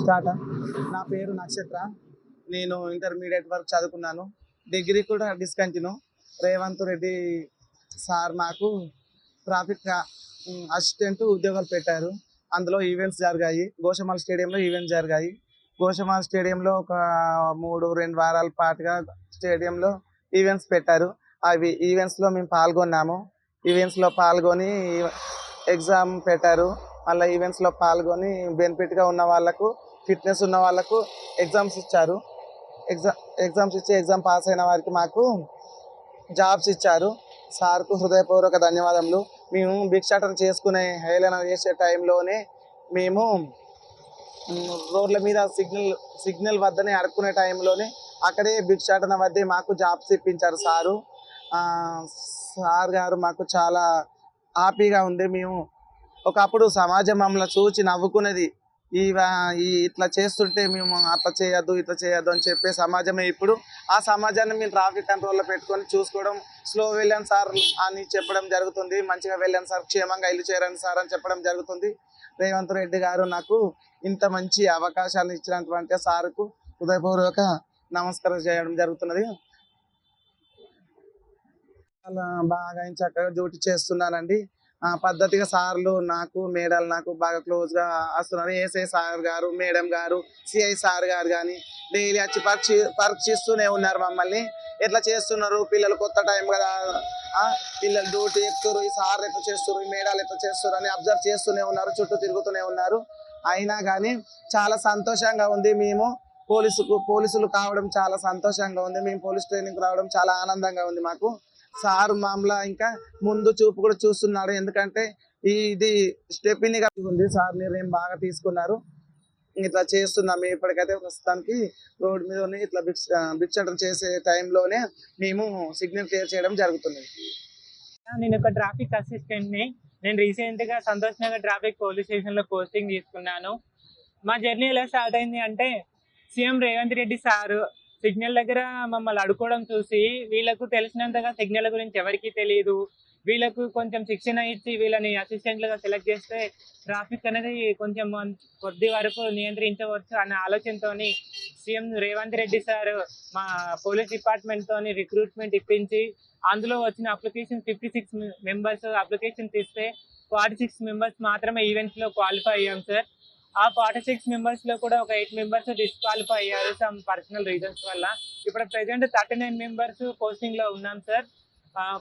Start. నా పేరు నక్షత్ర. నేను ఇంటర్మీడియట్ వరకు చదువుకున్నాను. డిగ్రీ కూడా డిస్కంటిన్యూ. రేవంత్ రెడ్డి సార్ మాకు ట్రాఫిక్ అసిస్టెంట్ ఉద్యోగాలు పెట్టారు. అందులో ఈవెంట్స్ జరిగాయి. గోషమాల్ స్టేడియంలో ఈవెంట్స్ జరిగాయి. గోషమాల్ స్టేడియంలో ఒక 2 వారాల పాటుగా స్టేడియంలో ఈవెంట్స్ పెట్టారు. అవి ఈవెంట్స్లో మేము పాల్గొన్నాము. ఈవెంట్స్లో పాల్గొని ఎగ్జామ్ పెట్టారు. మళ్ళీ ఈవెంట్స్లో పాల్గొని బెనిఫిట్గా ఉన్న వాళ్ళకు, ఫిట్నెస్ ఉన్న వాళ్ళకు ఎగ్జామ్స్ ఇచ్చారు. ఎగ్జామ్స్ ఇచ్చి ఎగ్జామ్ పాస్ అయిన వారికి మాకు జాబ్స్ ఇచ్చారు. సార్కు హృదయపూర్వక ధన్యవాదములు. మేము భిక్షాటన చేసుకునే హేళన చేసే టైంలోనే మేము రోడ్ల మీద సిగ్నల్ వద్దనే అడుక్కునే టైంలోనే అక్కడే భిక్షాటన వద్దే మాకు జాబ్స్ ఇప్పించారు సారు. సార్ గారు మాకు చాలా హ్యాపీగా ఉంది. మేము ఒకప్పుడు సమాజం మమ్మల్ని చూసి నవ్వుకునేది. ఇట్లా చేస్తుంటే మేము అట్లా చేయొద్దు, ఇట్లా చేయొద్దు అని చెప్పే సమాజమే ఇప్పుడు. ఆ సమాజాన్ని మేము ట్రాఫిక్ కంట్రోల్లో పెట్టుకొని చూసుకోవడం, స్లో వెళ్ళాను సార్ అని చెప్పడం జరుగుతుంది. మంచిగా వెళ్ళాను సార్, క్షేమంగా ఇల్లు చేరండి సార్ అని చెప్పడం జరుగుతుంది. రేవంత్ రెడ్డి గారు నాకు ఇంత మంచి అవకాశాన్ని ఇచ్చినటువంటి సార్కు హృదయపూర్వక నమస్కారం చేయడం జరుగుతున్నది. చాలా బాగా చక్కగా డ్యూటీ చేస్తున్నానండి. పద్ధతిగా సార్లు నాకు, మేడాలు నాకు బాగా క్లోజ్గా వస్తున్నారు. ఏఎస్ఐ సార్ గారు, మేడం గారు, సిఐ సార్ గారు కానీ డైలీ వచ్చి పరీక్షిస్తూనే ఉన్నారు మమ్మల్ని. ఎట్లా చేస్తున్నారు పిల్లలు, కొత్త టైం కదా, పిల్లలు డ్యూటీ ఎక్కుతారు, ఈ సార్ ఎట్లా చేస్తారు, ఈ మేడాలు ఎట్లా చేస్తారు అని అబ్జర్వ్ చేస్తూనే ఉన్నారు, చుట్టూ తిరుగుతూనే ఉన్నారు. అయినా కానీ చాలా సంతోషంగా ఉంది. మేము పోలీసులు కావడం చాలా సంతోషంగా ఉంది. మేము పోలీస్ ట్రైనింగ్ రావడం చాలా ఆనందంగా ఉంది మాకు. సార్ మామూలు ఇంకా ముందు చూపు కూడా చూస్తున్నాడు. ఎందుకంటే ఇది స్టెప్నీగా ఉంది. సార్ నిర్ణయం బాగా తీసుకున్నారు. ఇట్లా చేస్తున్నాం. ఇప్పటికైతే ప్రస్తుతానికి రోడ్ మీద ఇట్లా భిక్షాటన చేసే టైంలోనే మేము సిగ్నల్ క్లియర్ చేయడం జరుగుతుంది. నేను ఒక ట్రాఫిక్ అసిస్టెంట్ని. నేను రీసెంట్గా సంతోష్ నగర్ ట్రాఫిక్ పోలీస్ స్టేషన్లో పోస్టింగ్ తీసుకున్నాను. మా జర్నీ ఎలా స్టార్ట్ అయింది అంటే, CM Revanth Reddy sir signal దగ్గర మమ్మల్ని అడుకోవడం చూసి, వీళ్ళకు తెలిసినంతగా సిగ్నల్ గురించి ఎవరికీ తెలియదు, వీళ్ళకు కొంచెం శిక్షణ ఇచ్చి వీళ్ళని అసిస్టెంట్లుగా సెలెక్ట్ చేస్తే ట్రాఫిక్ అనేది కొంచెం కొద్ది వరకు నియంత్రించవచ్చు అనే ఆలోచనతో సీఎం రేవంత్ రెడ్డి సార్ మా పోలీస్ డిపార్ట్మెంట్తో రిక్రూట్మెంట్ ఇప్పించి, అందులో వచ్చిన అప్లికేషన్ 56 మెంబర్స్ అప్లికేషన్స్ ఇస్తే 46 మెంబర్స్ మాత్రమే ఈవెంట్స్లో క్వాలిఫై అయ్యాం సార్. ఆ 46 మెంబర్స్లో కూడా ఒక 8 మెంబర్స్ డిస్క్వాలిఫై అయ్యారు సమ్ పర్సనల్ రీజన్స్ వల్ల. ఇప్పుడు ప్రెసెంట్ 39 మెంబర్స్ పోస్టింగ్లో ఉన్నాం సార్.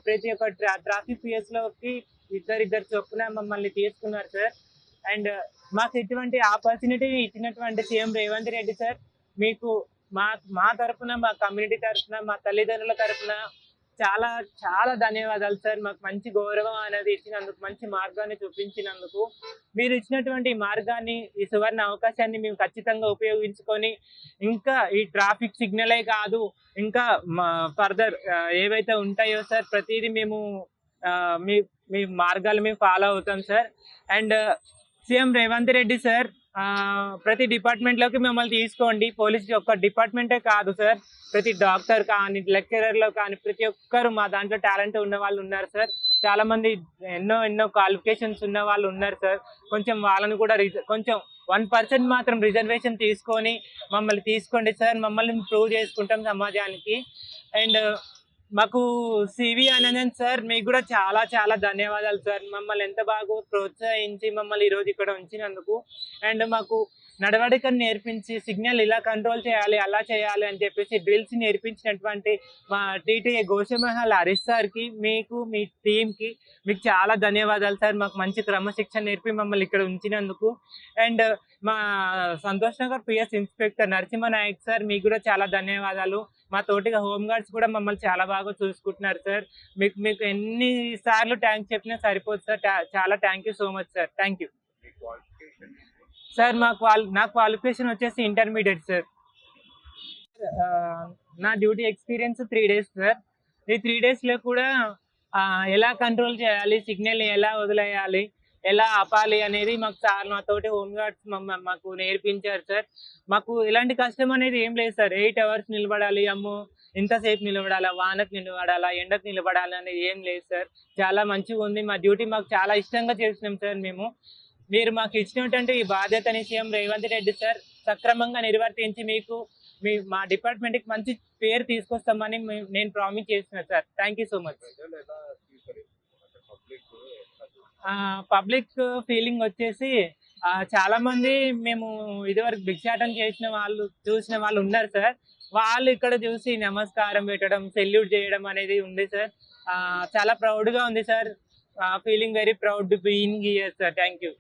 ప్రతి ఒక్క ట్రాఫిక్ పిఎస్లోకి ఇద్దరు చొప్పున మమ్మల్ని తీసుకున్నారు సార్. అండ్ మాకు ఇటువంటి ఆపర్చునిటీ ఇచ్చినటువంటి సీఎం రేవంత్ రెడ్డి సార్, మీకు మా తరఫున, మా కమ్యూనిటీ తరఫున, మా తల్లిదండ్రుల తరఫున చాలా చాలా ధన్యవాదాలు సార్. మాకు మంచి గౌరవం అనేది ఇచ్చినందుకు, మంచి మార్గాన్ని చూపించినందుకు. మీరు ఇచ్చినటువంటి మార్గాన్ని, ఈ సువర్ణ అవకాశాన్ని మేము ఖచ్చితంగా ఉపయోగించుకొని ఇంకా ఈ ట్రాఫిక్ సిగ్నలే కాదు, ఇంకా ఫర్దర్ ఏవైతే ఉంటాయో సార్, ప్రతిదీ మేము మీ మార్గాలు మేము ఫాలో అవుతాం sir. And CM Revanth Reddy sir, ప్రతి డిపార్ట్మెంట్లోకి మమ్మల్ని తీసుకోండి. పోలీస్ ఒక్క డిపార్ట్మెంటే కాదు సార్, ప్రతి డాక్టర్ కానీ, లెక్చరర్లో కానీ ప్రతి ఒక్కరు మా దాంట్లో టాలెంట్ ఉన్న వాళ్ళు ఉన్నారు సార్. చాలామంది ఎన్నో క్వాలిఫికేషన్స్ ఉన్న వాళ్ళు ఉన్నారు సార్. కొంచెం వాళ్ళని కూడా కొంచెం 1% మాత్రం రిజర్వేషన్ తీసుకొని మమ్మల్ని తీసుకోండి సార్. మమ్మల్ని ప్రూవ్ చేసుకుంటాం సమాజానికి. అండ్ మాకు సివి ఆనందన్ సార్, మీకు కూడా చాలా చాలా ధన్యవాదాలు సార్. మమ్మల్ని ఎంత బాగా ప్రోత్సహించి మమ్మల్ని ఈరోజు ఇక్కడ ఉంచినందుకు. అండ్ మాకు నడవడికను నేర్పించి సిగ్నల్ ఇలా కంట్రోల్ చేయాలి, అలా చేయాలి అని చెప్పేసి డ్రిల్స్ నేర్పించినటువంటి మా టీటీఏ గోషమహల్ హరీష్ సార్కి, మీకు, మీ టీంకి మీకు చాలా ధన్యవాదాలు సార్. మాకు మంచి క్రమశిక్షణ నేర్పి మమ్మల్ని ఇక్కడ ఉంచినందుకు. అండ్ మా Santosh Nagar PS inspector Narasimha Naik sir, మీకు కూడా చాలా ధన్యవాదాలు. మా తోటిగా హోంగార్డ్స్ కూడా మమ్మల్ని చాలా బాగా చూసుకుంటున్నారు సార్. మీకు ఎన్నిసార్లు థ్యాంక్స్ చెప్పినా సరిపోదు సార్. చాలా thank you so much sir. Thank you sir. నా క్వాలిఫికేషన్ వచ్చేసి ఇంటర్మీడియట్ సార్. నా డ్యూటీ ఎక్స్పీరియన్స్ 3 days సార్. ఈ 3 daysలో కూడా ఎలా కంట్రోల్ చేయాలి, సిగ్నల్ ఎలా వదిలేయాలి, ఎలా ఆపాలి అనేది మాకు సార్, మా తోటి హోంగార్డ్స్ మాకు నేర్పించారు సార్. మాకు ఇలాంటి కష్టం అనేది ఏం లేదు సార్. 8 hours నిలబడాలి, అమ్మో ఇంతసేపు నిలబడాలా, వానకు నిలబడాలా, ఎండకు నిలబడాలి అనేది ఏం లేదు సార్. చాలా మంచిగా ఉంది. మా డ్యూటీ మాకు చాలా ఇష్టంగా చేసినాం సార్. మేము మీరు మాకు ఇచ్చినటువంటి ఈ బాధ్యతని సీఎం రేవంత్ రెడ్డి సార్ సక్రమంగా నిర్వర్తించి మీకు మా డిపార్ట్మెంట్కి మంచి పేరు తీసుకొస్తామని నేను ప్రామిస్ చేస్తున్నాను sir. Thank you so much. Public feeling వచ్చేసి చాలా మంది మేము ఇదివరకు భిక్షాటన చూసిన వాళ్ళు ఉన్నారు సార్. వాళ్ళు ఇక్కడ చూసి నమస్కారం పెట్టడం, సెల్యూట్ చేయడం అనేది ఉంది సార్. చాలా ప్రౌడ్గా ఉంది sir. Feeling very proud to being here sir. Thank you.